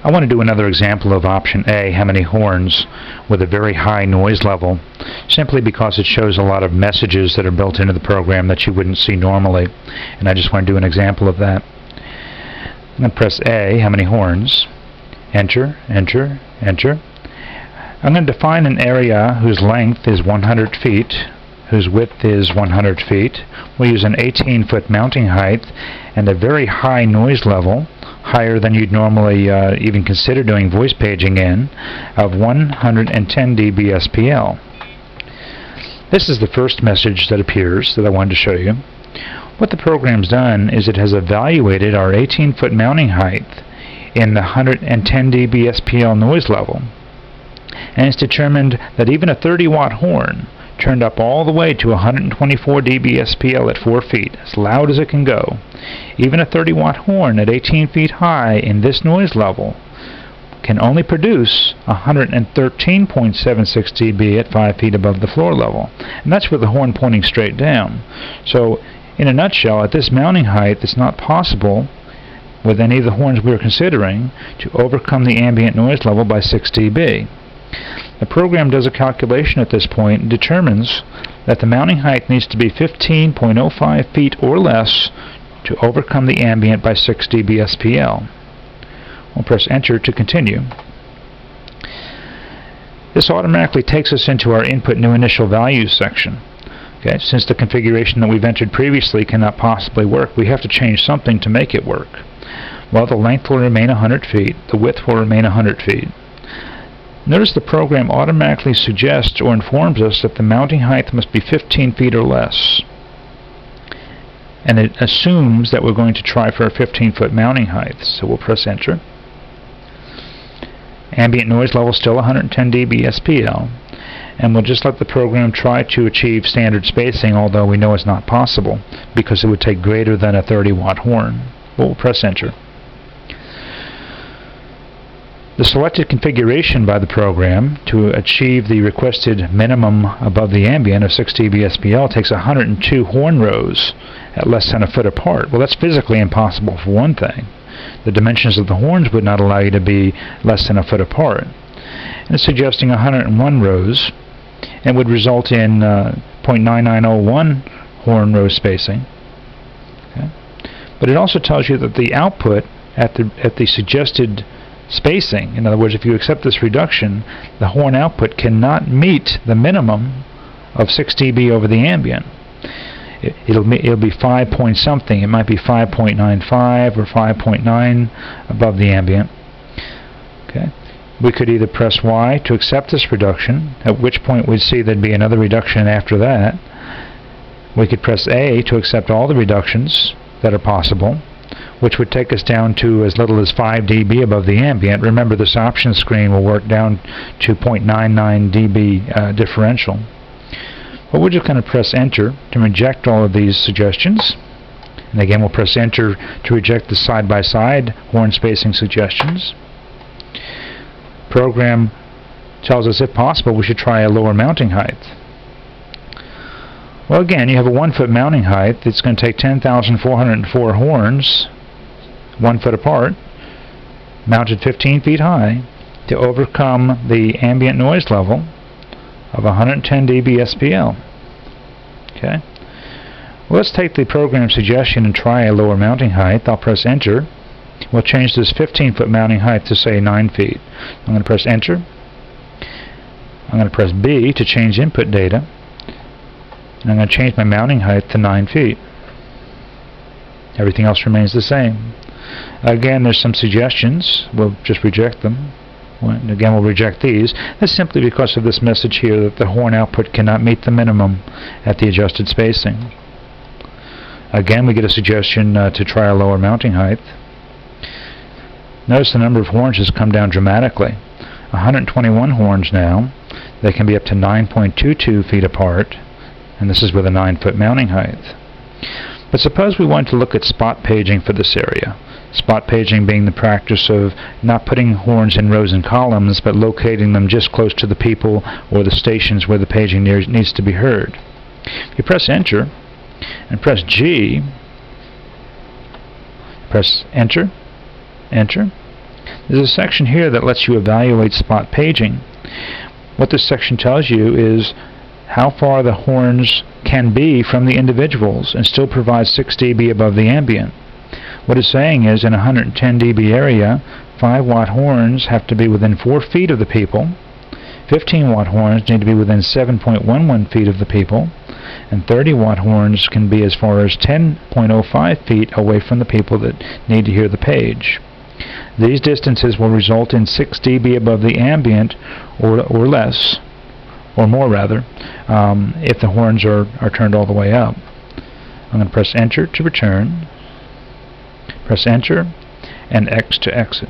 I want to do another example of option A, how many horns, with a very high noise level, simply because it shows a lot of messages that are built into the program that you wouldn't see normally, and I just want to do an example of that. I'm going to press A, how many horns, enter, enter, enter. I'm going to define an area whose length is 100 feet, whose width is 100 feet. We'll use an 18-foot mounting height and a very high noise level, higher than you'd normally even consider doing voice paging in, of 110 dB SPL. This is the first message that appears that I wanted to show you. What the program's done is it has evaluated our 18-foot mounting height in the 110 dB SPL noise level, and it's determined that even a 30-watt horn turned up all the way to 124 dB SPL at 4 feet, as loud as it can go. Even a 30-watt horn at 18 feet high in this noise level can only produce 113.76 dB at 5 feet above the floor level. And that's with the horn pointing straight down. So, in a nutshell, at this mounting height, it's not possible with any of the horns we're considering to overcome the ambient noise level by 6 dB. The program does a calculation at this point and determines that the mounting height needs to be 15.05 feet or less to overcome the ambient by 6 dB SPL. We'll press enter to continue. This automatically takes us into our input new initial values section. Okay, since the configuration that we've entered previously cannot possibly work, we have to change something to make it work. Well, the length will remain 100 feet, the width will remain 100 feet. Notice the program automatically suggests or informs us that the mounting height must be 15 feet or less. And it assumes that we're going to try for a 15-foot mounting height. So we'll press enter. Ambient noise level still 110 dB SPL. And we'll just let the program try to achieve standard spacing, although we know it's not possible because it would take greater than a 30-watt horn. We'll press enter. The selected configuration by the program to achieve the requested minimum above the ambient of 6 dB SPL takes 102 horn rows at less than a foot apart. Well, that's physically impossible for one thing. The dimensions of the horns would not allow you to be less than a foot apart. And it's suggesting 101 rows and would result in 0.9901 horn row spacing. Okay. But it also tells you that the output at the suggested spacing, in other words, if you accept this reduction, the horn output cannot meet the minimum of 6 dB over the ambient. It'll be 5 point something. It might be 5.95 or 5.9 above the ambient. Okay. We could either press Y to accept this reduction, at which point we'd see there'd be another reduction after that. We could press A to accept all the reductions that are possible, which would take us down to as little as 5 dB above the ambient. Remember, this option screen will work down to 0.99 dB differential. But we're just going to press enter to reject all of these suggestions. And again, we'll press enter to reject the side-by-side horn spacing suggestions. Program tells us, if possible, we should try a lower mounting height. Well, again, you have a 1-foot mounting height. It's going to take 10,404 horns, 1 foot apart, mounted 15 feet high, to overcome the ambient noise level of 110 dB SPL. Okay. Well, let's take the program suggestion and try a lower mounting height. I'll press enter. We'll change this 15-foot mounting height to, say, 9 feet. I'm going to press enter. I'm going to press B to change input data. And I'm going to change my mounting height to 9 feet. Everything else remains the same. Again, there's some suggestions. We'll just reject them. Again, we'll reject these. That's simply because of this message here that the horn output cannot meet the minimum at the adjusted spacing. Again, we get a suggestion to try a lower mounting height. Notice the number of horns has come down dramatically. 121 horns now. They can be up to 9.22 feet apart, and this is with a 9-foot mounting height. But suppose we want to look at spot paging for this area. Spot paging being the practice of not putting horns in rows and columns, but locating them just close to the people or the stations where the paging needs to be heard. If you press enter and press G, press enter, enter, There's a section here that lets you evaluate spot paging. What this section tells you is how far the horns can be from the individuals and still provide 6 dB above the ambient. What it's saying is in a 110 dB area, 5-watt horns have to be within 4 feet of the people, 15-watt horns need to be within 7.11 feet of the people, and 30-watt horns can be as far as 10.05 feet away from the people that need to hear the page. These distances will result in 6 dB above the ambient or less, or more rather, if the horns are turned all the way up. I'm going to press Enter to return, press Enter, and X to exit.